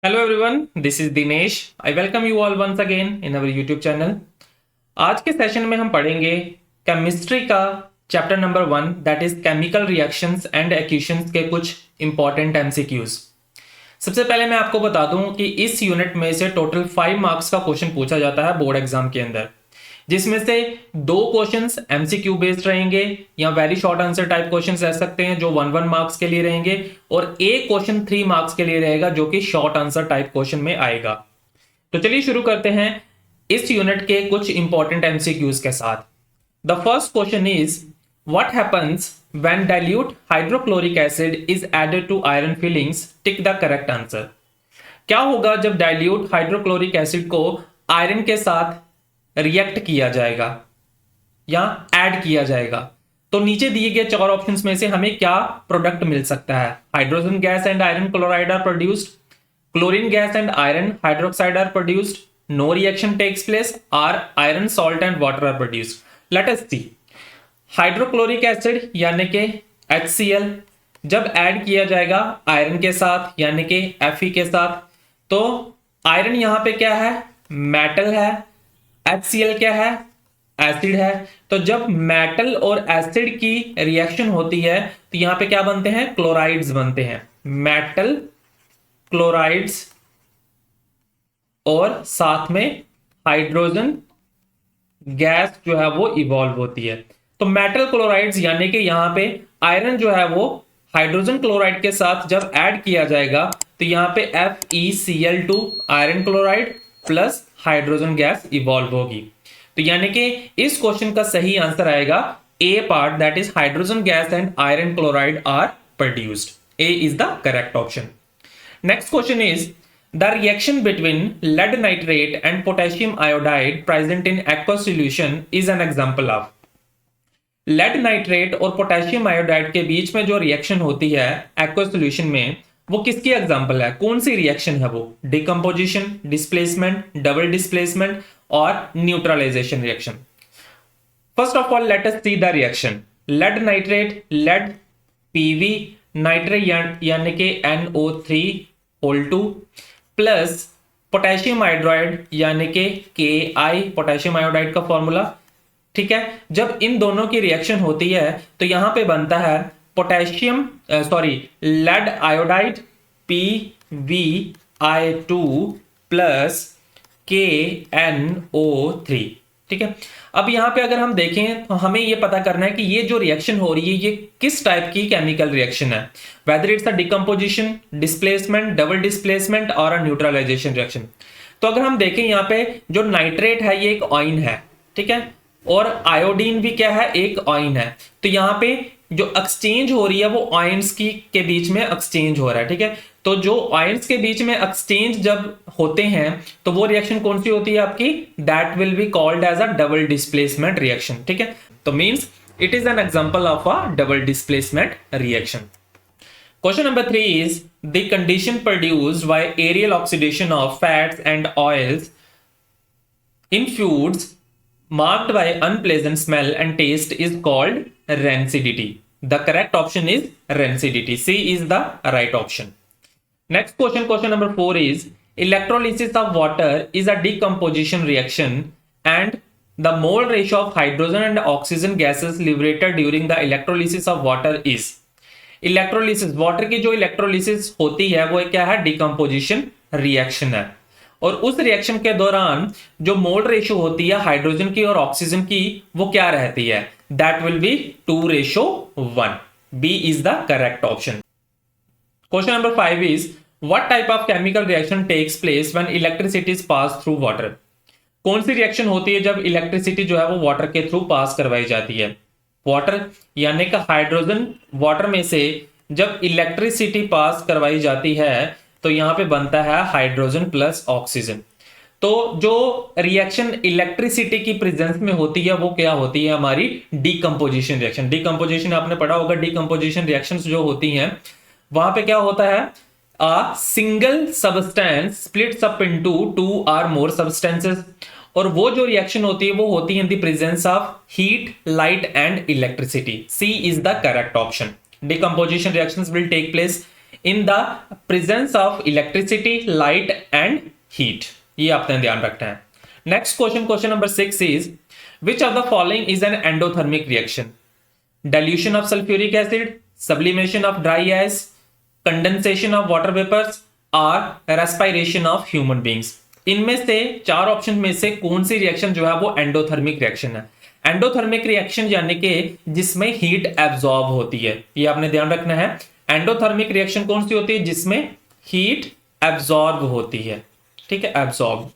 Hello everyone, this is Dinesh. I welcome you all once again in our YouTube channel. आज के session में हम पढ़ेंगे केमिस्ट्री का chapter number 1 that is chemical reactions and equations के कुछ इंपॉर्टेंट एमसीक्यूज। सबसे पहले मैं आपको बता दूं कि इस यूनिट में से टोटल 5 मार्क्स का क्वेश्चन पूछा जाता है बोर्ड एग्जाम के अंदर, जिसमें से 2 क्वेश्चंस एमसीक्यू बेस्ड रहेंगे या very short answer type questions रह सकते हैं जो 1 मार्क्स के लिए रहेंगे, और एक क्वेश्चन 3 मार्क्स के लिए रहेगा जो कि शॉर्ट आंसर टाइप क्वेश्चन में आएगा। तो चलिए शुरू करते हैं इस यूनिट के कुछ इंपॉर्टेंट एमसीक्यूज के साथ। The first question is what happens when dilute hydrochloric acid is added to iron filings, tick the correct answer. क्या होगा जब डाइल्यूट हाइड्रोक्लोरिक एसिड को आयरन के साथ रिएक्ट किया जाएगा या ऐड किया जाएगा? तो नीचे दिए गए 4 ऑप्शंस में से हमें क्या प्रोडक्ट मिल सकता है? Hydrogen gas and iron chloride are produced, chlorine gas and iron hydroxide are produced, no reaction takes place, or iron salt and water are produced. Let us see. Hydrochloric acid यानी कि HCl जब add किया जाएगा iron के साथ यानी कि Fe के साथ, तो आयरन यहां पे क्या है? मेटल है। HCl क्या है? एसिड है। तो जब मेटल और एसिड की रिएक्शन होती है तो यहां पे क्या बनते हैं? क्लोराइड्स बनते हैं, मेटल क्लोराइड्स, और साथ में हाइड्रोजन गैस जो है वो इवॉल्व होती है। तो मेटल क्लोराइड्स यानी कि यहां पे आयरन जो है वो हाइड्रोजन क्लोराइड के साथ जब ऐड किया जाएगा तो यहां पे FeCl2 iron chloride plus hydrogen gas evolve होगी। तो यानी कि इस क्वेश्चन का सही आंसर आएगा A part, that is hydrogen gas and iron chloride are produced. A is the correct option. Next question is the reaction between lead nitrate and potassium iodide present in aqueous solution is an example of. Lead nitrate और potassium iodide के बीच में जो reaction होती है aqueous solution में, वो किसकी एग्जांपल है? कौन सी रिएक्शन है वो? डिकम्पोजिशन, डिस्प्लेसमेंट, डबल डिस्प्लेसमेंट और neutralisation reaction. First of all let us see the reaction. Lead nitrate, lead Pv, nitrate यानी कि NO3 प्लस पोटेशियम आयोडाइड यानी कि Ki, पोटेशियम आयोडाइड का फॉर्मूला। ठीक है, जब इन दोनों की रिएक्शन होती है तो यहां पे बनता है potassium lead iodide PbI2 plus KNO3। ठीक है, अब यहां पे अगर हम देखें तो हमें यह पता करना है कि ये जो रिएक्शन हो रही है ये किस टाइप की केमिकल रिएक्शन है, weather it's a decomposition, displacement, double displacement और अ न्यूट्रलाइजेशन रिएक्शन। तो अगर हम देखें यहाँ पे जो नाइट्रेट है ये एक आयन है, ठीक है, और आयोडीन भी क्या है? एक आयन है। तो यहां पे जो एक्सचेंज हो रही है वो आयंस की के बीच में एक्सचेंज हो रहा है। ठीक है, तो जो आयंस के बीच में एक्सचेंज जब होते हैं तो वो रिएक्शन कौन सी होती है आपकी? That will be called as a double displacement reaction. ठीक है, तो means it is an example of a double displacement reaction. Question number 3 is the condition produced by aerial oxidation of fats and oils in foods marked by unpleasant smell and taste is called rancidity. The correct option is rancidity. C is the right option. Next question, question number 4 is electrolysis of water is a decomposition reaction and the mole ratio of hydrogen and oxygen gases liberated during the electrolysis of water is। Electrolysis, water की जो electrolysis होती है वो क्या है? Decomposition reaction है, और उस रिएक्शन के दौरान जो मोल रेशियो होती है हाइड्रोजन की और ऑक्सीजन की वो क्या रहती है? That will be 2:1। B is the correct option. Question number 5 is what type of chemical reaction takes place when electricity is pass through water. कौन सी रिएक्शन होती है जब इलेक्ट्रिसिटी जो है वो वाटर के थ्रू पास करवाई जाती है? वाटर यानी कि हाइड्रोजन वाटर में से जब इलेक्ट्रिसिटी पास करवाई जाती है तो यहां पे बनता है हाइड्रोजन प्लस ऑक्सीजन। तो जो रिएक्शन इलेक्ट्रिसिटी की प्रेजेंस में होती है वो क्या होती है? हमारी डीकंपोजिशन रिएक्शन। डीकंपोजिशन आपने पढ़ा होगा, डीकंपोजिशन रिएक्शंस जो होती हैं वहां पे क्या होता है? A single substance splits up into 2 or more substances, और वो जो रिएक्शन होती है वो होती है in the presence of heat, light and electricity. C is the correct option. Decomposition reactions will take place in the presence of electricity, light and heat. ये आपने ध्यान रखना है। Next question, question number 6 is which of the following is an endothermic reaction? Dilution of sulphuric acid, sublimation of dry ice, condensation of water vapours और respiration of human beings. इनमें से चार option में से कौन सी रिएक्शन जो है वो एंडोथर्मिक रिएक्शन है? एंडोथर्मिक रिएक्शन यानी कि जिसमें हीट एब्जॉर्ब होती है, ये आपने ध्यान रखना है। एंडोथर्मिक रिएक्शन कौन सी होती है? जिसमें हीट एब्जॉर्ब होती है, ठीक है, एब्जॉर्ब।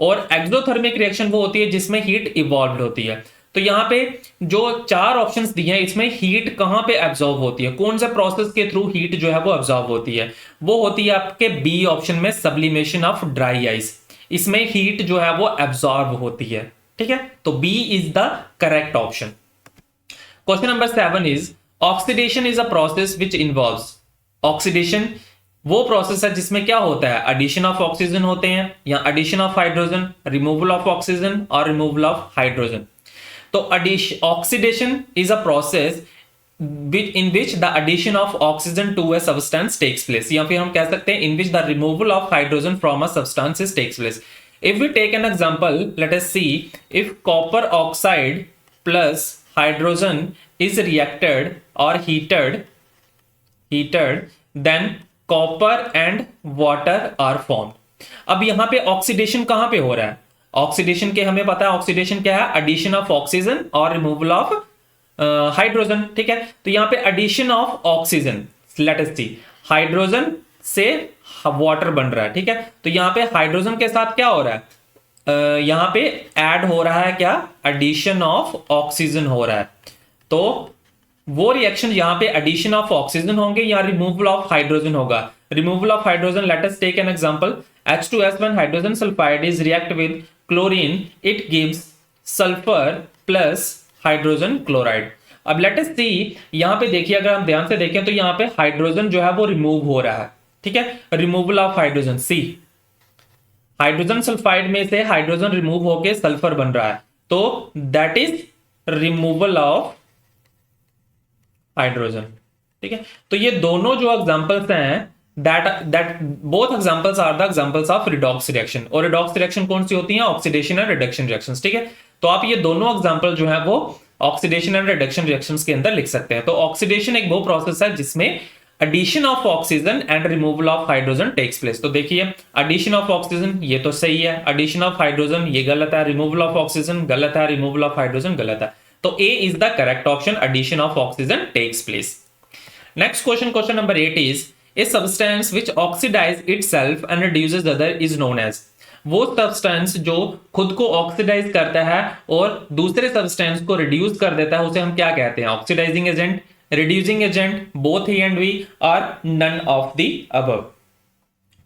और एक्सोथर्मिक रिएक्शन वो होती है जिसमें हीट इवॉल्व होती है। तो यहाँ पे जो चार ऑप्शंस दिए हैं इसमें हीट कहां पे एब्जॉर्ब होती है, कौन सा प्रोसेस के थ्रू हीट जो है वो एब्जॉर्ब होती है? वो होती है आपके बी ऑप्शन में, सब्लिमेशन ऑफ ड्राई आइस। इसमें हीट जो है वो एब्जॉर्ब होती है, ठीक है। तो B is the correct option. Question number 7 is oxidation is a process which involves. Oxidation वो प्रोसेस है जिसमें क्या होता है? एडिशन ऑफ ऑक्सीजन होते हैं या addition of hydrogen, removal of oxygen और रिमूवल ऑफ हाइड्रोजन। तो oxidation is a process in which the addition of oxygen to a substance takes place, या फिर हम कह सकते हैं in which the removal of hydrogen from a substance takes place. If we take an example, let us see if copper oxide plus hydrogen is reacted or heated, then copper and water are formed. अब यहां पे oxidation कहां पे हो रहा है? Oxidation के हमें पता है ऑक्सीडेशन क्या है? एडिशन ऑफ ऑक्सीजन और रिमूवल ऑफ हाइड्रोजन, ठीक है। तो यहां पे addition of oxygen, let us see, hydrogen से वाटर बन रहा है, ठीक है। तो यहां पे हाइड्रोजन के साथ क्या हो रहा है? यहां पे ऐड हो रहा है क्या? एडिशन ऑफ ऑक्सीजन हो रहा है। तो वो रिएक्शन यहां पे एडिशन ऑफ ऑक्सीजन होंगे या रिमूवल ऑफ हाइड्रोजन होगा? Removal of hydrogen, let us take an example, H2S1 hydrogen sulphide is react with chlorine, it gives sulphur plus hydrogen chloride. अब लेट अस सी, यहां पे देखिए, अगर हम ध्यान से देखें तो यहां पे हाइड्रोजन जो है वो रिमूव हो रहा है, ठीक है। Removal of hydrogen, see, hydrogen sulphide में से हाइड्रोजन रिमूव होके सल्फर बन रहा है, तो that is removal of hydrogen, ठीक है। तो ये दोनों जो एग्जांपल्स हैं, that both examples are the examples of redox reaction। और redox reaction कौन सी होती हैं? ऑक्सीडेशन एंड रिडक्शन रिएक्शंस, ठीक है। तो आप ये दोनों एग्जांपल जो है वो ऑक्सीडेशन एंड रिडक्शन रिएक्शंस के अंदर लिख सकते हैं। तो ऑक्सीडेशन एक वो प्रोसेस है जिसमें addition of oxygen and removal of hydrogen takes place. तो देखिए, एडिशन ऑफ ऑक्सीजन ये तो सही है, एडिशन ऑफ हाइड्रोजन ये गलत है, रिमूवल ऑफ ऑक्सीजन गलत है, रिमूवल ऑफ हाइड्रोजन गलत है। तो A is the correct option, addition of oxygen takes place. Next question, question number 8 is a substance which oxidize itself and reduces the other is known as। वो substance जो खुद को oxidise करता है और दूसरे सब्सटेंस को रिड्यूस कर देता है, उसे हम क्या कहते हैं? Oxidising agent, reducing agent, both ही एंड वी, और नन ऑफ द अबव।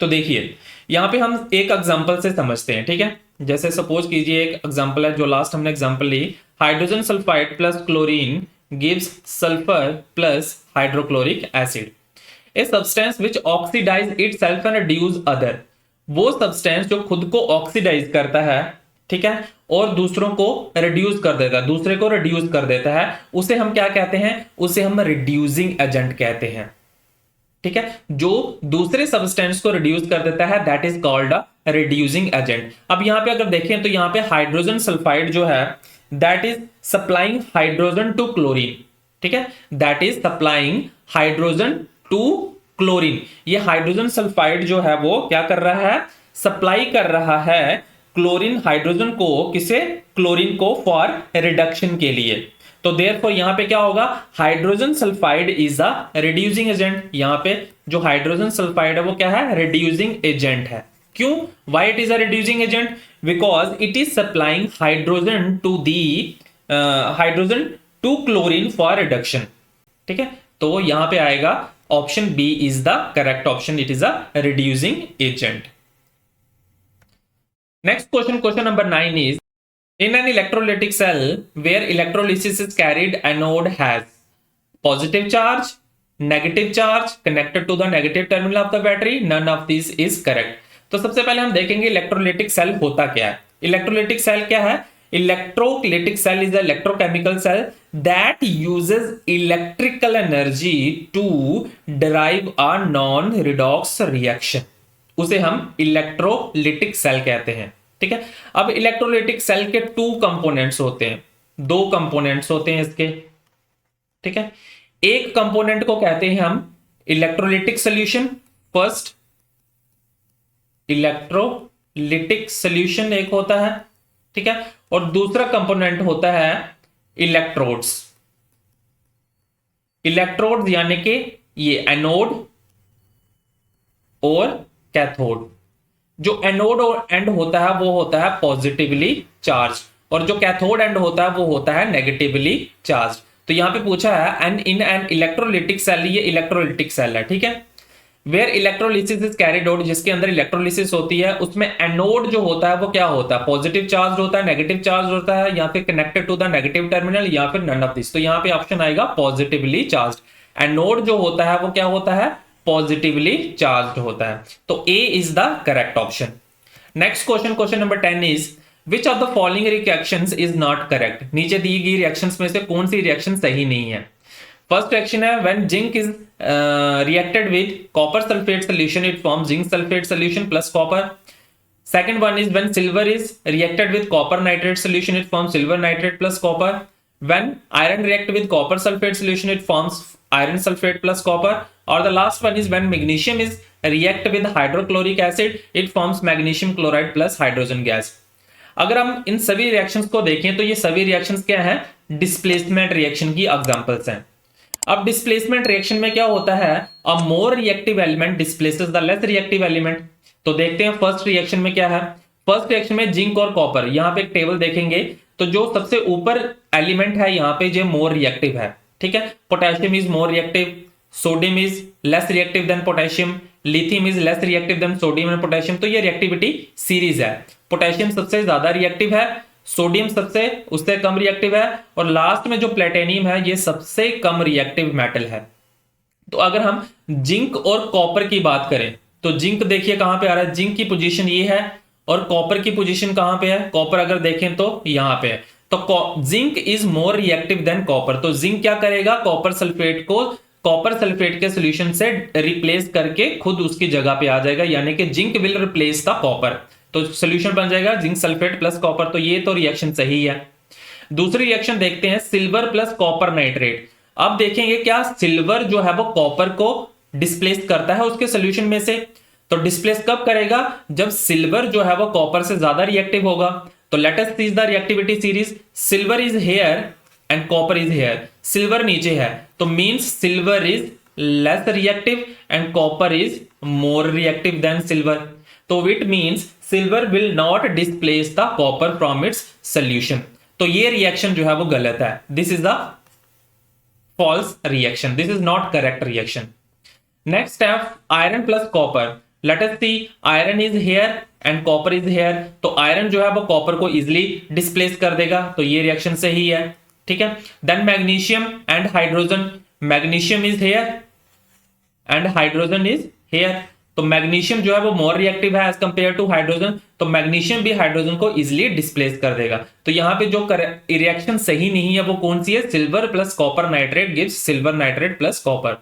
तो देखिए, यहां पे हम एक एग्जांपल से समझते हैं, ठीक है। जैसे सपोज कीजिए, एक एग्जांपल है जो लास्ट हमने एग्जांपल ली, hydrogen sulphide plus chlorine gives sulphur plus hydrochloric acid. A substance which oxidize itself and reduce other। वो सब्सटेंस जो खुद को ऑक्सीडाइज करता है, ठीक है, और दूसरों को रिड्यूस कर देता है, दूसरे को रिड्यूस कर देता है, उसे हम क्या कहते हैं? उसे हम रिड्यूसिंग एजेंट कहते हैं, ठीक है। जो दूसरे सब्सटेंस को रिड्यूस कर देता है that is called a reducing agent. अब यहां पे अगर देखें तो यहां पे हाइड्रोजन सल्फाइड जो है that is supplying hydrogen to chlorine, ठीक है, that is supplying hydrogen to chlorine. ये हाइड्रोजन सल्फाइड जो है वो क्या कर रहा है? सप्लाई कर रहा है क्लोरीन हाइड्रोजन को, किसे? क्लोरीन को, फॉर रिडक्शन के लिए। तो देयरफॉर यहां पे क्या होगा? Hydrogen sulphide is a reducing agent. यहां पे जो हाइड्रोजन सल्फाइड है वो क्या है? रिड्यूसिंग एजेंट है। क्यों? Why it is a reducing agent? Because it is supplying hydrogen to the hydrogen to chlorine for reduction, ठीक है। तो यहां पे आएगा option B is the correct option, it is a reducing agent. Next question, question number 9 is in an electrolytic cell where electrolysis is carried, anode has positive charge, negative charge connected to the negative terminal of the battery, none of this is correct. तो सबसे पहले हम देखेंगे electrolytic cell होता क्या है। Electrolytic cell क्या है? Electrolytic cell is a electrochemical cell that uses electrical energy to derive a non-redox reaction, उसे हम इलेक्ट्रोलिटिक सेल कहते हैं। ठीक है, अब इलेक्ट्रोलिटिक सेल के 2 कंपोनेंट्स होते हैं, 2 कंपोनेंट्स होते हैं इसके। ठीक है, एक कंपोनेंट को कहते हैं हम electrolytic solution, first electrolytic solution एक होता है। ठीक है, और दूसरा कंपोनेंट होता है इलेक्ट्रोड्स। इलेक्ट्रोड्स यानी कि ये एनोड और कैथोड। जो एनोड और एंड होता है वो होता है पॉजिटिवली चार्ज, और जो कैथोड एंड होता है वो होता है नेगेटिवली चार्ज। तो यहां पे पूछा है and in an electrolytic cell, ये इलेक्ट्रोलिटिक सेल है। ठीक है, where electrolysis is carried out, जिसके अंदर इलेक्ट्रोलिसिस होती है, उसमें एनोड जो होता है वो क्या होता है, पॉजिटिव चार्ज होता है, नेगेटिव चार्ज होता है, या फिर connected to the negative terminal, या फिर नन ऑफ दिस। तो यहां पे ऑप्शन आएगा पॉजिटिवली चार्ज। एनोड जो होता है वो क्या होता है, पॉजिटिवली चार्ज होता है। तो A is the correct option. Next question, question number 10 is which of the following reactions is not correct. नीचे दी गई रिएक्शंस में से कौन सी रिएक्शन सही नहीं है। फर्स्ट रिएक्शन है when zinc is reacted with copper sulfate solution, it forms zinc sulfate solution plus copper. Second one is when silver is reacted with copper nitrate solution, it forms silver nitrate plus copper. When iron react with copper sulfate solution, it forms iron sulfate plus copper. Or the last one is when magnesium is react with hydrochloric acid, it forms magnesium chloride plus hydrogen gas. अगर हम इन सभी reactions को देखें तो ये सभी reactions क्या हैं, डिस्प्लेसमेंट रिएक्शन की एग्जांपल्स हैं। अब डिस्प्लेसमेंट रिएक्शन में क्या होता है, a more reactive element displaces the less reactive element. तो देखते हैं फर्स्ट रिएक्शन में क्या है। फर्स्ट रिएक्शन में जिंक और कॉपर, यहां पे एक टेबल देखेंगे तो जो सबसे ऊपर एलिमेंट है यहां पे जो मोर रिएक्टिव है। ठीक है, potassium is more reactive, sodium is less reactive than potassium, lithium is less reactive than sodium and potassium. तो ये रिएक्टिविटी सीरीज है। पोटेशियम सबसे ज्यादा रिएक्टिव है, सोडियम सबसे उससे कम रिएक्टिव है, और लास्ट में जो प्लेटिनियम है ये सबसे कम रिएक्टिव मेटल है। तो अगर हम जिंक और कॉपर की बात करें तो जिंक देखिए कहां पे आ रहा है, जिंक की पोजीशन ये है, और कॉपर की पोजीशन कहां पे है, कॉपर अगर देखें तो यहां पे है। तो zinc is more reactive than copper. तो जिंक क्या करेगा, कॉपर सल्फेट को कॉपर सल्फेट के सोल्यूशन से रिप्लेस करके खुद उसकी जगह पे आ जाएगा, यानी कि zinc will replace the copper. तो सोल्यूशन बन जाएगा जिंक सल्फेट प्लस कॉपर। तो ये तो रिएक्शन सही है। दूसरी रिएक्शन देखते हैं, सिल्वर प्लस कॉपर नाइट्रेट। अब देखेंगे क्या सिल्वर जो है वो कॉपर को डिस्प्लेस करता है उसके सोल्यूशन में से। तो डिस्प्लेस कब करेगा, जब सिल्वर जो है वो कॉपर से ज्यादा रिएक्टिव होगा। तो let us see the reactivity series, silver is here and copper is here. Silver नीचे है तो means silver is less reactive and copper is more reactive than silver. तो it means silver will not displace the copper from its solution. तो ये reaction जो है वो गलत है, this is the false reaction, this is not correct reaction. Next है iron plus copper. Let us C, iron is here and copper is here. तो iron जो है वो कॉपर को इजिली डिस्प्लेस कर देगा, तो ये रिएक्शन सही है। ठीक है, then magnesium and hydrogen, magnesium is here and hydrogen is here. तो मैग्नीशियम जो है वो मोर रिएक्टिव है एज कंपेयर टू हाइड्रोजन, तो मैग्नीशियम भी हाइड्रोजन को इजिली डिस्प्लेस कर देगा। तो यहां पे जो रिएक्शन सही नहीं है वो कौन सी है, silver plus copper nitrate gives silver nitrate plus copper.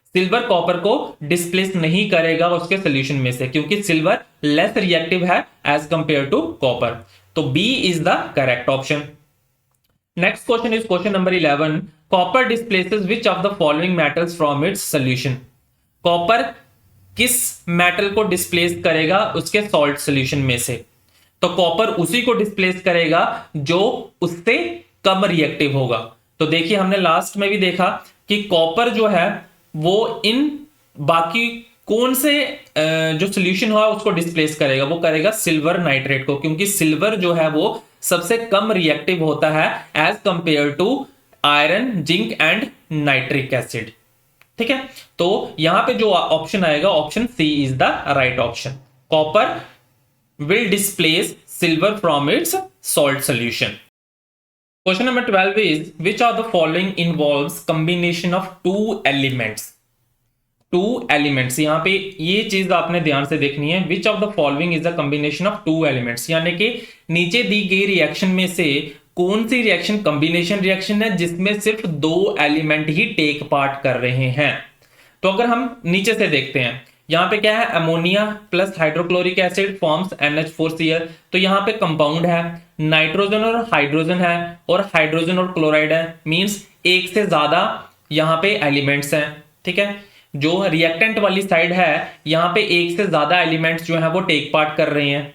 Silver copper को डिस्प्लेस नहीं करेगा उसके सोल्यूशन में से, क्योंकि सिल्वर लेस रिएक्टिव है एज कंपेयर टू कॉपर। तो B is the correct option. Next question is question number 11, copper displaces which of the following metals from its solution. Copper किस मेटल को डिस्प्लेस करेगा उसके salt solution में से। तो copper उसी को डिस्प्लेस करेगा जो उससे कम रिएक्टिव होगा। तो देखिए हमने लास्ट में भी देखा कि कॉपर जो है वो इन बाकी कौन से जो सॉल्यूशन हुआ उसको डिस्प्लेस करेगा, वो करेगा सिल्वर नाइट्रेट को, क्योंकि सिल्वर जो है वो सबसे कम रिएक्टिव होता है as compare to iron, zinc and nitric acid. ठीक है, तो यहां पे जो ऑप्शन आएगा option C is the right option. Copper will displace silver from its salt solution. Question number 12 is which of the following involves combination of two elements. Two elements, यहां पे ये चीज आपने ध्यान से देखनी है, which of the following is the combination of two elements, यानी कि नीचे दी गई रिएक्शन में से कौन सी रिएक्शन कॉम्बिनेशन रिएक्शन है जिसमें सिर्फ दो एलिमेंट ही टेक पार्ट कर रहे हैं? तो अगर हम नीचे से देखते हैं, यहाँ पे क्या है, ammonia plus hydrochloric acid forms NH4Cl। तो यहाँ पे कंपाउंड है, नाइट्रोजन और हाइड्रोजन है, और हाइड्रोजन और क्लोराइड है, मींस एक से ज्यादा यहाँ पे एलिमेंट्स हैं। ठीक है, जो रिएक्टेंट वाली साइड है यहाँ पे एक से ज्यादा एलिमेंट्स जो है वो टेक पार्ट कर रहे हैं।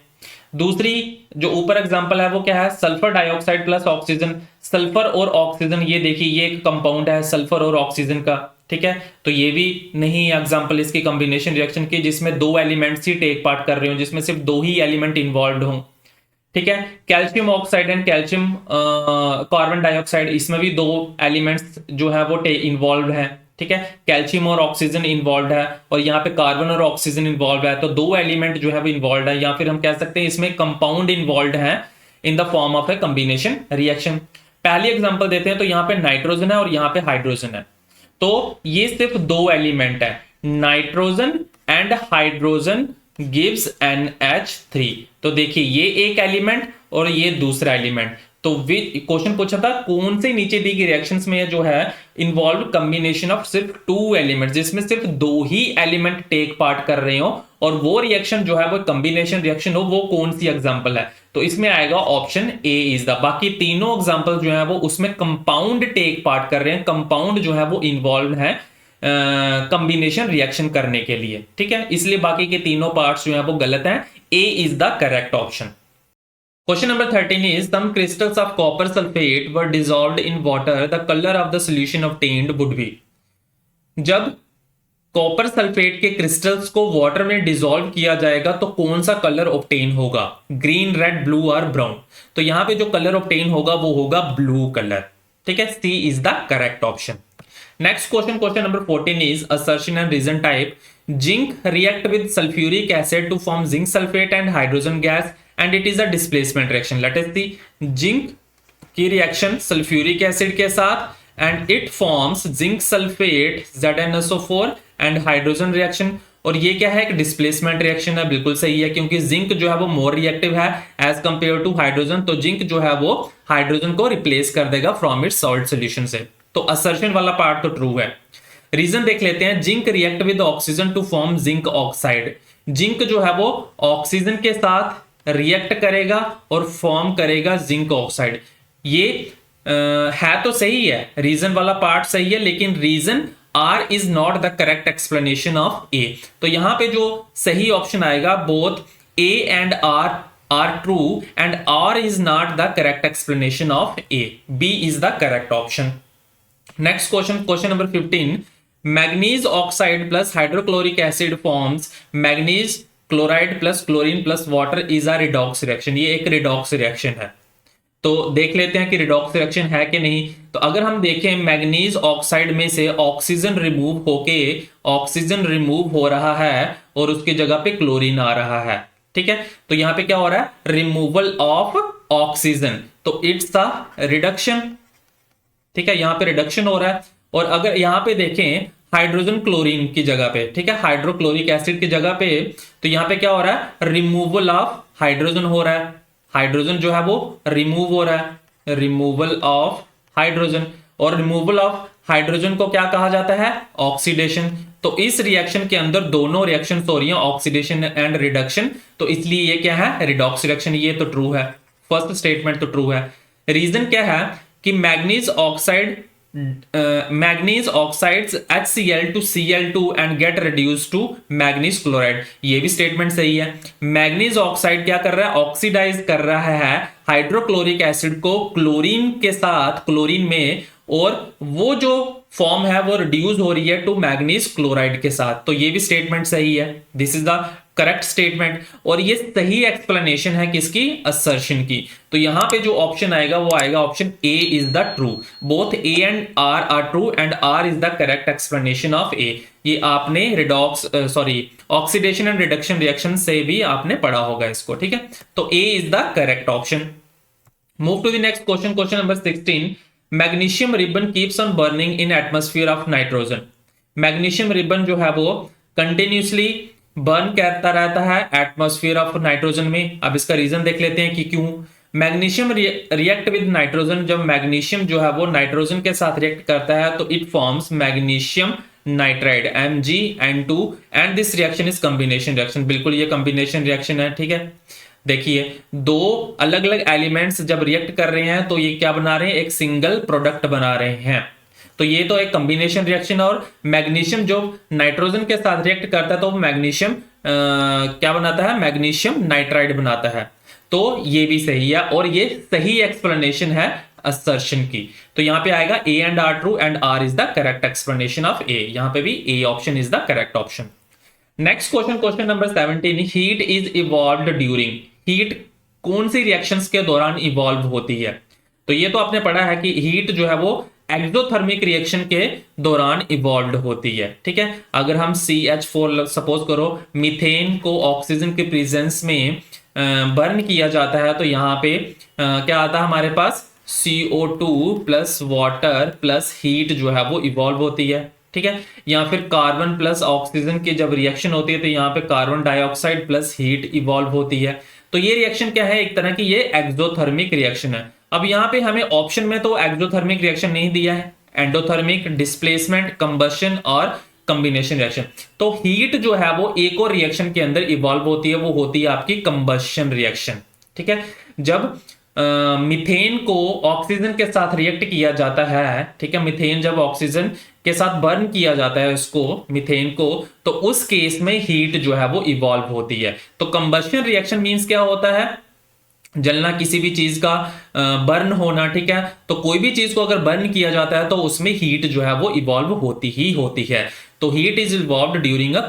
दूसरी जो ऊपर एग्जांपल है वो क्या है, sulphur dioxide plus oxygen. Sulphur और ऑक्सीजन, ये देखिए ये एक कंपाउंड है सल्फर और ऑक्सीजन का। ठीक है, तो ये भी नहीं है एग्जांपल इसकी कॉम्बिनेशन रिएक्शन की जिसमें दो एलिमेंट्स ही टेक पार्ट कर रहे हो, जिसमें सिर्फ दो ही एलिमेंट इन्वॉल्व हों। ठीक है, calcium oxide and calcium carbon dioxide, इसमें भी दो एलिमेंट्स जो है वो इन्वॉल्व हैं। ठीक है, कैल्शियम और ऑक्सीजन इन्वॉल्व है, और यहाँ पे कार्बन और ऑक्सीजन इन्वॉल्व है, तो दो एलिमेंट जो है वो इन्वॉल्व है, या फिर हम कह सकते हैं इसमें कंपाउंड इन्वॉल्व है in the form of a combination reaction. पहली एग्जांपल देते हैं, तो यहाँ पे नाइट्रोजन है और यहाँ पे हाइड्रोजन है, तो ये सिर्फ दो एलिमेंट है, nitrogen and hydrogen gives NH3। तो देखिए ये एक एलिमेंट और ये दूसरा एलिमेंट। तो क्वेश्चन पूछा था कौन से नीचे दी गई रिएक्शंस में जो है इन्वॉल्व कॉम्बिनेशन ऑफ सिर्फ टू एलिमेंट, जिसमें सिर्फ दो ही एलिमेंट टेक पार्ट कर रहे हो, और वो रिएक्शन जो है वो कॉम्बिनेशन रिएक्शन हो, वो कौन सी एग्जांपल है? तो इसमें आएगा ऑप्शन ए इज द। बाकी तीनों एग्जांपल जो है वो उसमें कंपाउंड टेक पार्ट कर रहे हैं, कंपाउंड जो है वो इन्वॉल्व है कॉम्बिनेशन रिएक्शन करने के लिए। ठीक है, इसलिए बाकी के तीनों पार्ट्स जो है वो गलत हैं, A is the correct option. Question number 13 is some crystals of copper sulfate were dissolved in water. The color of the solution obtained would be। जब कॉपर सल्फेट के क्रिस्टल्स को वाटर में डिसॉल्व किया जाएगा तो कौन सा कलर ऑब्टेन होगा? ग्रीन, रेड, ब्लू और ब्राउन। तो यहां पे जो कलर ऑब्टेन होगा वो होगा ब्लू कलर। ठीक है, C is the correct option. Next question, question number 14 is assertion and reason type. Zinc react with sulfuric acid to form zinc sulfate and hydrogen gas and it is a displacement reaction. Let us see zinc की reaction sulphuric acid के साथ and it forms zinc sulfate ZnSO4 and hydrogen reaction। और ये क्या है, एक displacement reaction है। बिल्कुल सही है, क्योंकि जिंक जो है वो मोर रिएक्टिव है एज कंपेयर टू हाइड्रोजन, तो जिंक जो है वो हाइड्रोजन को रिप्लेस कर देगा फ्रॉम इट्स सॉल्ट सॉल्यूशन से। तो असर्शन वाला पार्ट तो ट्रू है। रीजन देख लेते हैं, zinc react with oxygen to form zinc oxide. Zinc जो है वो ऑक्सीजन के साथ रिएक्ट करेगा और फॉर्म करेगा जिंक ऑक्साइड। ये है तो सही है, रीजन वाला पार्ट सही है, लेकिन reason R is not the correct explanation of A. तो यहां पे जो सही ऑप्शन आएगा, both A and R are true and R is not the correct explanation of A. B is the correct option. Next question, question number 15. Manganese oxide plus hydrochloric acid forms manganese chloride plus chlorine plus water is a redox reaction. ये एक redox reaction है। तो देख लेते हैं कि redox reaction है कि नहीं। तो अगर हम देखें मैग्नीज ऑक्साइड में से ऑक्सीजन रिमूव होके ऑक्सीजन रिमूव हो रहा है और उसकी जगह पे क्लोरीन आ रहा है। ठीक है, तो यहां पे क्या हो रहा है, रिमूवल ऑफ ऑक्सीजन, तो इट्स अ रिडक्शन। ठीक है, यहां पे रिडक्शन हो रहा है। और अगर यहां पे देखें हाइड्रोजन क्लोरीन की जगह पे, ठीक है, हाइड्रोक्लोरिक एसिड की जगह पे, तो यहां पे क्या हो रहा है, रिमूवल ऑफ हाइड्रोजन हो रहा है। हाइड्रोजन जो है वो रिमूव हो रहा है, रिमूवल ऑफ हाइड्रोजन। और रिमूवल ऑफ हाइड्रोजन को क्या कहा जाता है, ऑक्सीडेशन। तो इस रिएक्शन के अंदर दोनों रिएक्शन हो रही हैं, ऑक्सीडेशन एंड रिडक्शन, तो इसलिए ये क्या है, रिडॉक्स रिएक्शन। ये तो ट्रू है, फर्स्ट स्टेटमेंट तो ट्रू है। रीजन क्या है कि manganese oxides HCl to Cl2 and get reduced to manganese chloride. ये भी स्टेटमेंट सही है। मैग्नीज ऑक्साइड क्या कर रहा है, ऑक्सीडाइज कर रहा है हाइड्रोक्लोरिक एसिड को क्लोरीन के साथ, क्लोरीन में, और वो जो फॉर्म है वो रिड्यूस हो रही है टू मैग्नीज क्लोराइड के साथ। तो ये भी स्टेटमेंट सही है, this is the correct statement. और ये सही एक्सप्लेनेशन है किसकी, असर्शन की। तो यहां पे जो ऑप्शन आएगा वो आएगा option A is the true. Both A and R are true and R is the correct explanation of A. ये आपने ऑक्सीडेशन एंड रिडक्शन रिएक्शन से भी आपने पढ़ा होगा इसको। ठीक है, तो A is the correct option. Move to the next question, question number 16। Magnesium ribbon keeps on burning in atmosphere of nitrogen. Magnesium ribbon जो है वो कंटिन्यूसली बर्न करता रहता है एटमॉस्फेयर ऑफ नाइट्रोजन में। अब इसका रीजन देख लेते हैं कि क्यों। मैग्नीशियम रिएक्ट विद नाइट्रोजन, जब मैग्नीशियम जो है वो नाइट्रोजन के साथ रिएक्ट करता है तो it forms magnesium nitride MgN2 and this reaction is combination reaction. बिल्कुल ये कॉम्बिनेशन रिएक्शन है, ठीक है। देखिए दो अलग अलग एलिमेंट्स जब रिएक्ट कर रहे हैं तो ये क्या बना रहे हैं, एक सिंगल प्रोडक्ट बना रहे हैं। तो ये तो एक कॉम्बिनेशन रिएक्शन, और मैग्नीशियम जो नाइट्रोजन के साथ रिएक्ट करता है तो मैग्नीशियम क्या बनाता है, मैग्नीशियम नाइट्राइड बनाता है। तो ये भी सही है और ये सही एक्सप्लेनेशन है असर्शन की। तो यहां पे आएगा A and R true and R is the correct explanation of A। यहां पे भी A option is the correct option. Next question, question number 17, heat is evolved during. Heat कौन सी रिएक्शंस के दौरान इवॉल्व होती है? तो ये तो आपने पढ़ा है कि हीट जो है वो एक्सोथर्मिक रिएक्शन के दौरान इवॉल्व होती है, ठीक है। अगर हम CH4 सपोज करो मीथेन को ऑक्सीजन के प्रेजेंस में बर्न किया जाता है तो यहाँ पे क्या आता है हमारे पास, CO2 plus water plus heat जो है वो इवॉल्व होती है, ठीक है। या फिर कार्बन प्लस ऑक्सीजन की जब रिएक्शन होती है तो यहाँ पे carbon dioxide plus heat evolve होती है। तो ये रिएक्शन क्या है, एक तरह की ये एक्सोथर्मिक रिएक्शन है। अब यहाँ पे हमें ऑप्शन में तो एक्सोथर्मिक रिएक्शन नहीं दिया है, एंडोथर्मिक, डिस्प्लेसमेंट, कंबशन और कॉम्बिनेशन रिएक्शन। तो हीट जो है वो एक और रिएक्शन के अंदर इवॉल्व होती है, वो होती है आपकी कंबशन रिएक्शन, ठीक है। जब मीथेन को ऑक्सीजन के साथ रिएक्ट किया जाता है, ठीक है, मीथेन जब ऑक्सीजन के साथ बर्न किया जाता है उसको, मीथेन को, तो उस केस में हीट जो है वो इवॉल्व होती है। तो कंबशन रिएक्शन मींस क्या होता है, जलना, किसी भी चीज का बर्न होना, ठीक है। तो कोई भी चीज को अगर बर्न किया जाता है तो उसमें हीट जो है वो इवॉल्व होती ही होती है। तो heat is evolved during a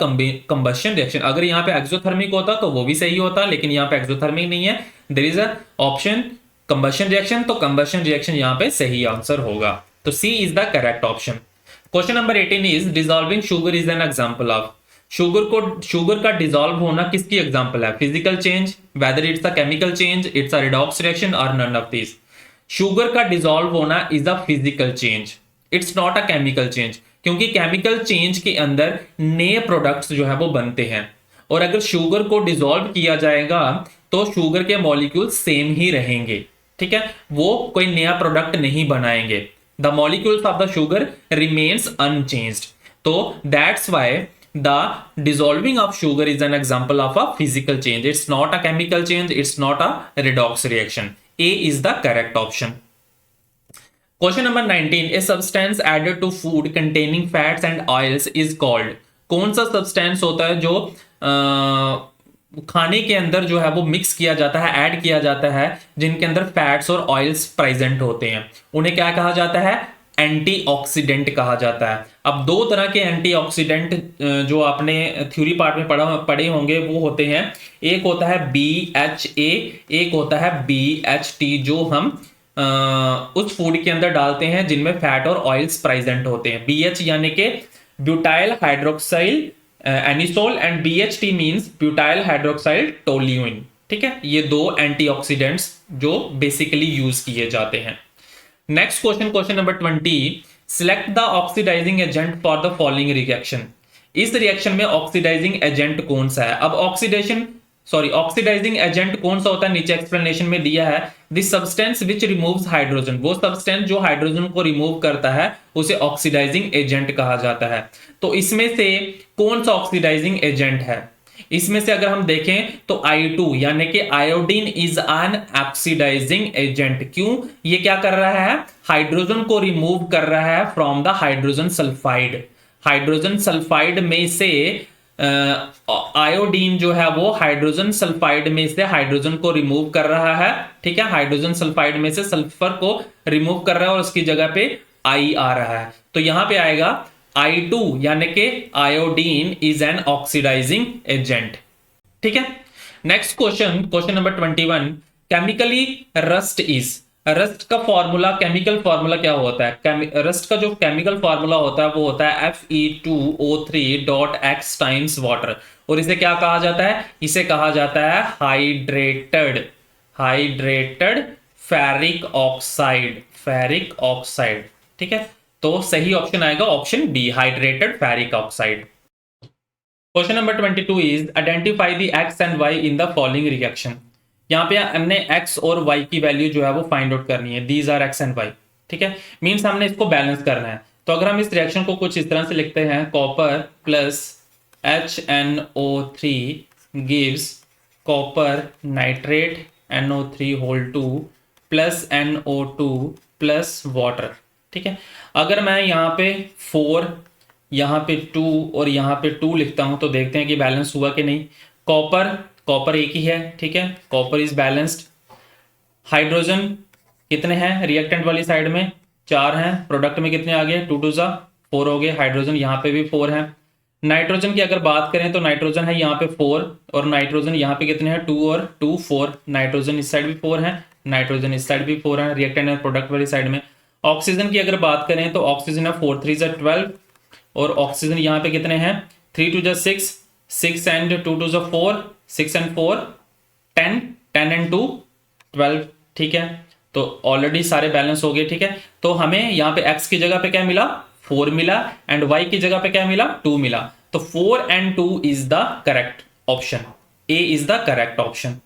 combustion reaction. अगर यहाँ पे एक्सोथर्मिक होता तो वो भी सही होता, लेकिन यहाँ पे एक्सोथर्मिक नहीं है, there is a option combustion reaction. तो कंबशन रिएक्शन यहाँ पे सही आंसर होगा। तो C is the correct option. Question number 18 is dissolving sugar is an example of. Sugar का डिसॉल्व होना किसकी एग्जांपल है? Physical change, whether it's a chemical change, it's a redox reaction और नन ऑफ दिस। शुगर का dissolve होना is a physical change, it's not a chemical change, क्योंकि chemical change के अंदर नए प्रोडक्ट्स जो है वो बनते हैं, और अगर शुगर को डिसॉल्व किया जाएगा तो शुगर के मॉलिक्यूल सेम ही रहेंगे, ठीक है, वो कोई नया प्रोडक्ट नहीं बनाएंगे। The molecules of the sugar remains unchanged. तो that's why the dissolving of sugar is an example of a physical change. It's not a chemical change, it's not a redox reaction. A is the correct option. Question number 19, a substance added to food containing fats and oils is called। कौन सा substance होता है जो खाने के अंदर जो है वो मिक्स किया जाता है, ऐड किया जाता है, जिनके अंदर फैट्स और ऑयल्स प्रेजेंट होते हैं, उन्हें क्या कहा जाता है? एंटीऑक्सीडेंट कहा जाता है। अब दो तरह के एंटीऑक्सीडेंट जो आपने थ्योरी पार्ट में पढ़े होंगे वो होते हैं, एक होता है BHA, एक होता है BHT, जो हम उस फूड के अंदर डालते हैं जिनमें फैट और ऑयल्स प्रेजेंट होते हैं। BH यानी कि butyl hydroxyl anisole and BHT means butyl hydroxyl toluene, ठीक है। ये दो एंटीऑक्सीडेंट्स जो बेसिकली यूज किए जाते हैं। Next question, question number 20, select the oxidising agent for the following reaction. इस रिएक्शन में ऑक्सीडाइजिंग एजेंट कौन सा है? अब ऑक्सीडाइजिंग एजेंट कौन सा होता है, नीचे एक्सप्लेनेशन में दिया है, this substance which removes hydrogen. वो सब्सटेंस जो हाइड्रोजन को रिमूव करता है उसे ऑक्सीडाइजिंग एजेंट कहा जाता है। तो इसमें से कौन सा ऑक्सीडाइजिंग एजेंट है? इसमें से अगर हम देखें तो I2 यानी कि iodine is an oxidising agent. क्यों? ये क्या कर रहा है? हाइड्रोजन को रिमूव कर रहा है from the hydrogen sulphide. Hydrogen sulphide में से आयोडीन जो है वो हाइड्रोजन सल्फाइड में से हाइड्रोजन को रिमूव कर रहा है, ठीक है, हाइड्रोजन सल्फाइड में से सल्फर को रिमूव कर रहा है और उसकी जगह पे I आ रहा है। तो यहां पे आएगा I2 यानी कि iodine is an oxidising agent, ठीक है। Next question, question number 21, chemically rust is. Rust का फॉर्मूला, केमिकल फॉर्मूला क्या होता है? रस्ट का जो केमिकल फॉर्मूला होता है वो होता है Fe2O3.X टाइम्स वाटर, और इसे क्या कहा जाता है? इसे कहा जाता है हाइड्रेटेड फेरिक ऑक्साइड, ठीक है। तो सही ऑप्शन आएगा option B, hydrated ferric oxide. Question number 22 is identify the X and Y in the following reaction. यहाँ पे हमने x और y की वैल्यू जो है वो फाइंड आउट करनी है, दीज आर x एंड y, ठीक है। मीन्स हमने इसको बैलेंस करना है। तो अगर हम इस रिएक्शन को कुछ इस तरह से लिखते हैं, copper plus HNO3 gives copper nitrate NO3 whole 2 plus NO2 plus water, ठीक है। अगर मैं यहाँ पे 4, यहाँ पे 2 और यहाँ पे 2 लिखता हूँ तो देखते हैं कि बैलेंस हुआ कि नहीं। कॉपर एक ही है, ठीक है, कॉपर इज बैलेंस्ड। हाइड्रोजन कितने हैं रिएक्टेंट वाली साइड में, 4 हैं, प्रोडक्ट में कितने आ गए, 2 2 जा 4 हो गए, हाइड्रोजन यहाँ पे भी 4 है। नाइट्रोजन की अगर बात करें तो नाइट्रोजन है यहाँ पे 4 और नाइट्रोजन यहाँ पे कितने हैं, 2 और 2 4, नाइट्रोजन इस साइड भी 4 है, नाइट्रोजन इस साइड भी 4 है, रिएक्टेंट और प्रोडक्ट वाली साइड में। ऑक्सीजन की अगर बात करें तो ऑक्सीजन है 4 3 12 और ऑक्सीजन यहाँ पे कितने हैं, 3 2 6, 6 एंड 2 2 4, 6 एंड 4 10, 10 एंड 2 12, ठीक है। तो ऑलरेडी सारे बैलेंस हो गए, ठीक है। तो हमें यहाँ पे x की जगह पे क्या मिला, 4 मिला, एंड y की जगह पे क्या मिला, 2 मिला। तो 4 and 2 is the correct option, A is the correct option.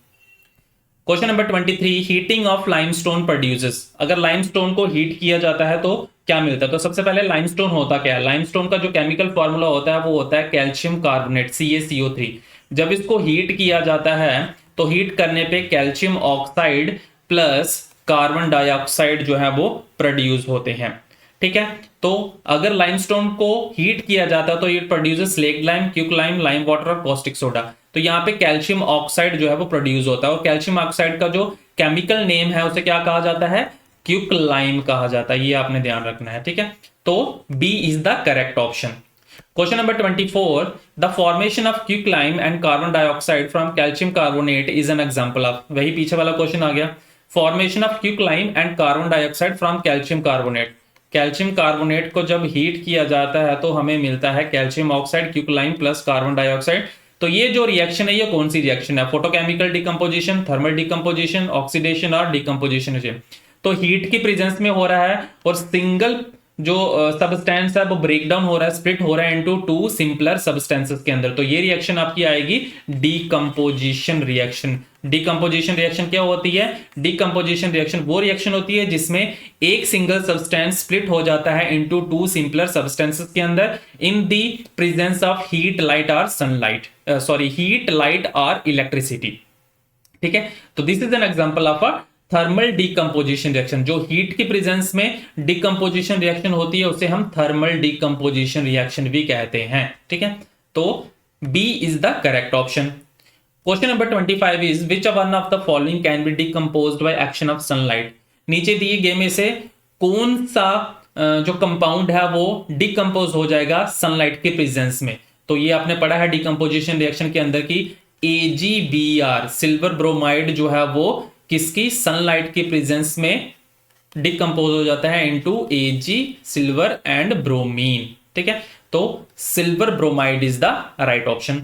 Question number 23, heating of limestone produces. अगर लाइमस्टोन को हीट किया जाता है तो क्या मिलता है। तो सबसे पहले लाइमस्टोन होता क्या है, लाइमस्टोन का जो केमिकल फॉर्मूला होता है वो होता है कैल्शियम कार्बोनेट CaCO3। जब इसको हीट किया जाता है तो हीट करने पे calcium oxide plus carbon dioxide जो है वो प्रोड्यूस होते हैं, ठीक है। तो अगर लाइमस्टोन को हीट किया जाता है तो it produces slaked lime, quick lime, lime water और कॉस्टिक सोडा। तो यहाँ पे कैल्शियम ऑक्साइड जो है वो प्रोड्यूस होता है और कैल्शियम ऑक्साइड का जो केमिकल नेम है उसे क्या कहा जाता है, क्विक लाइम कहा जाता है, ये आपने ध्यान रखना है, ठीक है। तो B is the correct option. Question number 24, the formation of quick lime and carbon dioxide from calcium carbonate is an example of, वही पीछे वाला क्वेश्चन आ गया, formation of quick lime and carbon dioxide from calcium carbonate. Calcium carbonate को जब heat किया जाता है तो हमें मिलता है calcium oxide, quick lime plus carbon dioxide. तो ये जो रिएक्शन है ये कौन सी रिएक्शन है, photochemical decomposition, thermal decomposition, oxidation और डिकम्पोजिशन। तो हीट की प्रेजेंस में हो रहा है और सिंगल जो सब्सटेंस है वो ब्रेक डाउन हो रहा है, स्प्लिट हो रहा है इनटू 2 सिंपलर सब्सटेंसेस के अंदर। तो ये रिएक्शन आपकी आएगी डीकंपोजिशन रिएक्शन। डीकंपोजिशन रिएक्शन क्या होती है, डीकंपोजिशन रिएक्शन वो रिएक्शन होती है जिसमें एक सिंगल सब्सटेंस स्प्लिट हो जाता है इनटू 2 सिंपलर सब्सटेंसेस के अंदर in the presence of heat, light और सनलाइट, हीट, लाइट और इलेक्ट्रिसिटी, ठीक है। तो this is an example of a thermal decomposition reaction. जो हीट की प्रेजेंस में डिकम्पोजिशन रिएक्शन होती है उसे हम थर्मल डिकम्पोजिशन रिएक्शन भी कहते हैं, ठीक है। तो B is the correct option. Question number 25 is which one of the following can be decomposed by action of sunlight. नीचे दिए गए में से कौन सा जो कंपाउंड है वो डिकम्पोज हो जाएगा सनलाइट के प्रेजेंस में। तो ये आपने पढ़ा है डिकम्पोजिशन रिएक्शन के अंदर की AgBr, सिल्वर ब्रोमाइड जो है वो किसकी, सनलाइट की प्रेजेंस में डिकम्पोज हो जाता है into Ag, silver and bromine, ठीक है। तो silver bromide is the right option.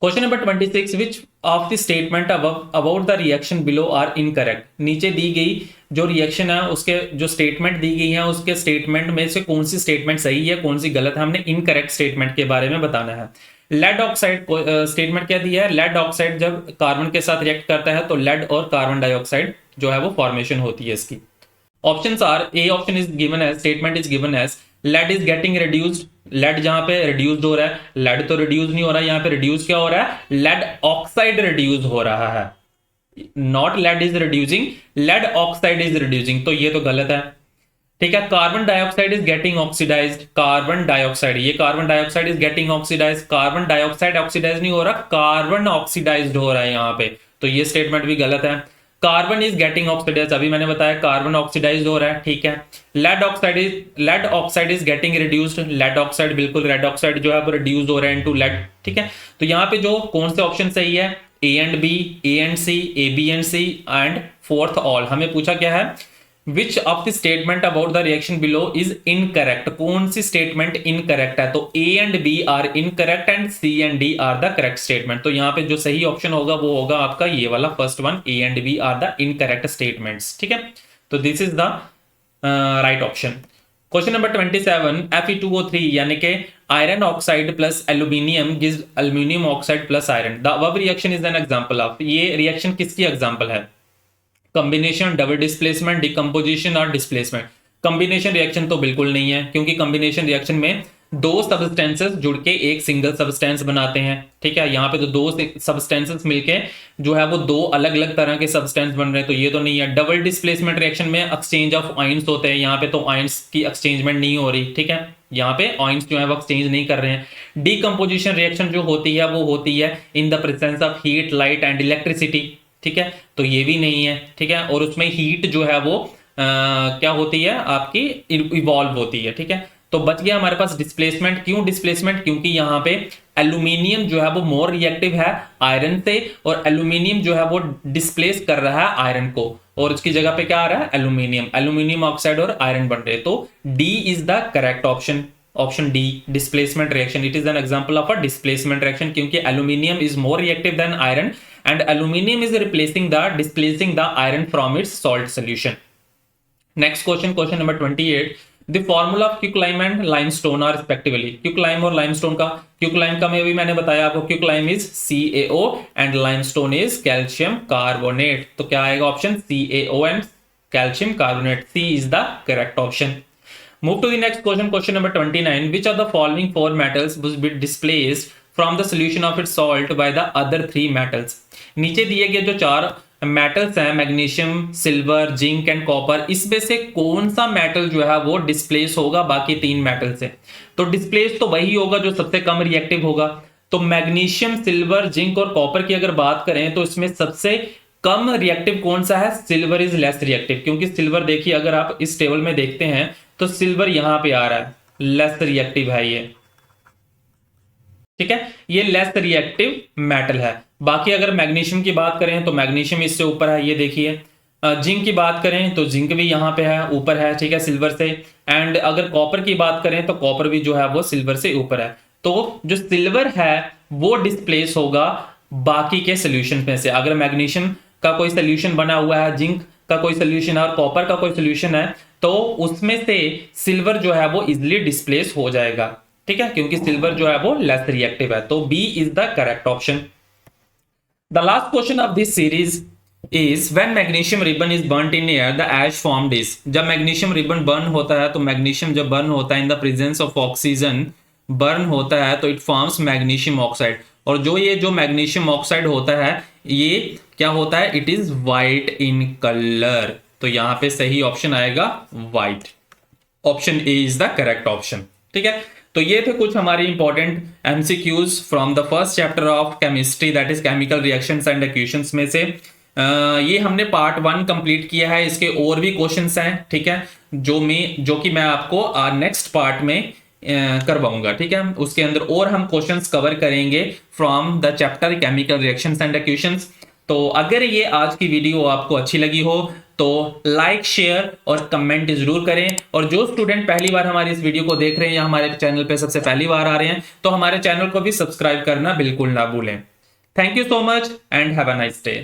Question number 26, which of the statement about the reaction below are incorrect. नीचे दी गई जो रिएक्शन है उसके जो स्टेटमेंट दी गई है उसके स्टेटमेंट में से कौन सी स्टेटमेंट सही है कौन सी गलत है, हमने इनकरेक्ट स्टेटमेंट के बारे में बताना है। लेड ऑक्साइड स्टेटमेंट क्या दिया है, लेड ऑक्साइड जब कार्बन के साथ रिएक्ट करता है तो लेड और कार्बन डाइऑक्साइड जो है वो फॉर्मेशन होती है इसकी। Options are, A option is given as, statement is given as lead is getting reduced. Lead जहां पे रिड्यूस्ड हो रहा है, लेड तो रिड्यूस नहीं हो रहा है, यहाँ पे रिड्यूस क्या हो रहा है, लेड ऑक्साइड रिड्यूस हो रहा है, not lead is reducing, lead oxide is reducing, तो ये तो गलत है, ठीक है। Carbon dioxide is getting oxidized, carbon dioxide, ये carbon dioxide is getting oxidized, carbon dioxide oxidize नहीं हो रहा, कार्बन ऑक्सीडाइज्ड हो रहा है यहाँ पे, तो ये स्टेटमेंट भी गलत है। कार्बन इज गेटिंग ऑक्सीडाइज्ड, अभी मैंने बताया कार्बन ऑक्सीडाइज्ड हो रहा है, ठीक है। Lead oxide is getting reduced, lead oxide बिल्कुल रेड ऑक्साइड जो है वो रिड्यूस हो रहा है इनटू लेड, ठीक है। तो यहाँ पे जो कौन से ऑप्शन सही है, A and B, A and C, A B and C and fourth all. हमें पूछा क्या है, which of the statement about the reaction below is incorrect, कौन सी स्टेटमेंट इनकरेक्ट है। तो A and B are incorrect and C and D are the correct statement. तो यहाँ पे जो सही ऑप्शन होगा वो होगा आपका ये वाला first one, A and B are the incorrect statements, ठीक है। तो this is the right option. Question number 27, Fe2O3 यानी कि iron oxide plus aluminium gives aluminium oxide plus iron. The above reaction is an example of, ये reaction किसकी example है? Combination, double displacement, decomposition और displacement. Combination reaction तो बिल्कुल नहीं है, क्योंकि कॉम्बिनेशन रिएक्शन में दो सब्सटेंसेस जुड़ के एक सिंगल सब्सटेंस बनाते हैं। ठीक है, यहाँ पे तो दो सब्सटेंसेस मिलके जो है वो दो अलग अलग तरह के सब्सटेंस बन रहे हैं, तो ये तो नहीं है। डबल डिस्प्लेसमेंट रिएक्शन में एक्सचेंज ऑफ आयंस होते हैं, यहाँ पे तो आयंस की एक्सचेंजमेंट नहीं हो रही। ठीक है, यहाँ पे आयंस जो है वो एक्सचेंज नहीं कर रहे हैं। डीकम्पोजिशन रिएक्शन जो होती है वो होती है in the presence of heat, light and electricity. ठीक है, तो ये भी नहीं है। ठीक है, और उसमें हीट जो है वो क्या होती है आपकी, इवॉल्व होती है। ठीक है, तो बच गया हमारे पास डिस्प्लेसमेंट। क्यों डिस्प्लेसमेंट? क्योंकि यहाँ पे एल्यूमिनियम जो है वो मोर रिएक्टिव है आयरन से, और एल्यूमिनियम जो है वो डिस्प्लेस कर रहा है आयरन को, और उसकी जगह पे क्या आ रहा है? एल्यूमिनियम। एल्यूमिनियम ऑक्साइड और आयरन बन रहे हैं, तो D is the correct option. Option D, displacement reaction. It is an example of a displacement reaction, क्योंकि aluminium is more reactive than iron and aluminum is displacing the iron from its salt solution. Next question, question number 28. The formula of quicklime and limestone are respectively. Quicklime और limestone का, quicklime का मैं भी मैंने बताया आपको, quicklime is CaO and limestone is calcium carbonate. तो क्या आएगा option? CaO and calcium carbonate. C is the correct option. Move to the next question, question number 29. Which of the following four metals was be displaced from the solution of its salt by the other three metals? नीचे दिए गए जो चार metals हैं, magnesium, silver, zinc and copper, इसमें से कौन सा मेटल जो है वो डिस्प्लेस होगा बाकी तीन मेटल से? तो डिस्प्लेस तो वही होगा जो सबसे कम रिएक्टिव होगा। तो मैग्नीशियम, सिल्वर, जिंक और कॉपर की अगर बात करें तो इसमें सबसे कम रिएक्टिव कौन सा है? सिल्वर इज लेस रिएक्टिव, क्योंकि सिल्वर देखिए अगर आप इस टेबल में देखते हैं तो सिल्वर यहां पे आ रहा है, लेस रिएक्टिव है ये। ठीक है, ये लेस रिएक्टिव मेटल है। बाकी अगर मैग्नीशियम की बात करें तो मैग्नीशियम इससे ऊपर है, ये देखिए। जिंक की बात करें तो जिंक भी यहाँ पे है, ऊपर है। ठीक है, सिल्वर से। एंड अगर कॉपर की बात करें तो कॉपर भी जो है वो सिल्वर से ऊपर है। तो जो सिल्वर है वो डिस्प्लेस होगा बाकी के सोल्यूशन में से। अगर मैग्नीशियम का कोई सोल्यूशन बना हुआ है, जिंक का कोई सोल्यूशन है और कॉपर का कोई सोल्यूशन है, तो उसमें से सिल्वर जो है वो इजिली डिस्प्लेस हो जाएगा। ठीक है, क्योंकि सिल्वर जो है वो लेस रिएक्टिव है, तो B is the correct option. The last question of this series is when magnesium ribbon is burned in air the ash formed is. जब मैग्नीशियम रिबन बर्न होता है तो मैग्नीशियम जब बर्न होता है in the presence of oxygen burn होता है तो इट फॉर्म्स मैग्नीशियम ऑक्साइड। और जो मैग्नीशियम ऑक्साइड होता है ये क्या होता है? It is white in colour. तो यहां पे सही ऑप्शन आएगा white. Option A is the correct option. ठीक है, तो ये थे कुछ हमारे important MCQs from the first chapter of chemistry, that is chemical reactions and equations में से। ये हमने पार्ट 1 कंप्लीट किया है, इसके और भी क्वेश्चंस हैं। ठीक है, जो कि मैं आपको नेक्स्ट पार्ट में करवाऊंगा। ठीक है, उसके अंदर और हम क्वेश्चंस कवर करेंगे from the chapter chemical reactions and equations. तो अगर ये आज की वीडियो आपको अच्छी लगी हो तो लाइक, शेयर और कमेंट जरूर करें। और जो स्टूडेंट पहली बार हमारी इस वीडियो को देख रहे हैं या हमारे चैनल पे सबसे पहली बार आ रहे हैं तो हमारे चैनल को भी सब्सक्राइब करना बिल्कुल ना भूलें। Thank you so much and have a nice day.